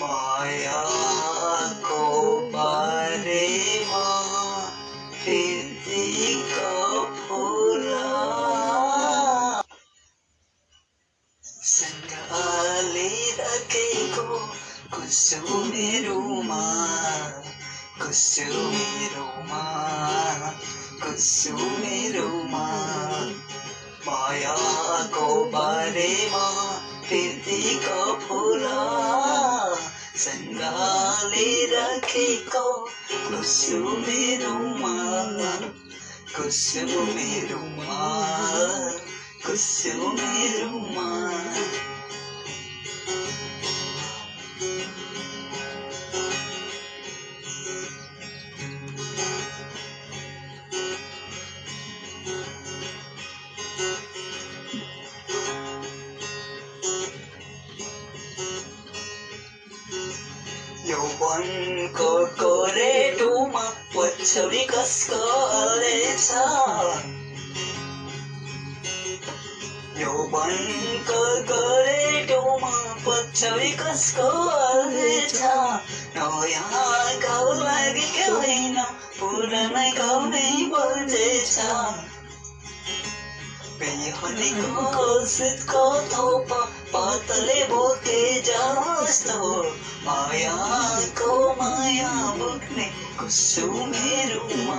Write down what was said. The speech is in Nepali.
मायाको बारेमा प्रीतिको फुला सँगाले राखेको कुसुमेरोमा मायाको बारेमा प्रीतिको फुला सँगाले राखेको कुसुमेरोमा यौवनको गोरेटोमा पछौरी कसको हल्लेछ यौवनको गोरेटोमा पछौरी कसको हल्लेछ नयाँ गाउँ लागेको होइन पुरानै गाउँ नै बल्झेछ बिहानीको सुतको थोपा पातले बोके जस्तो मायाको माया बोक्ने कुसुमेरोमा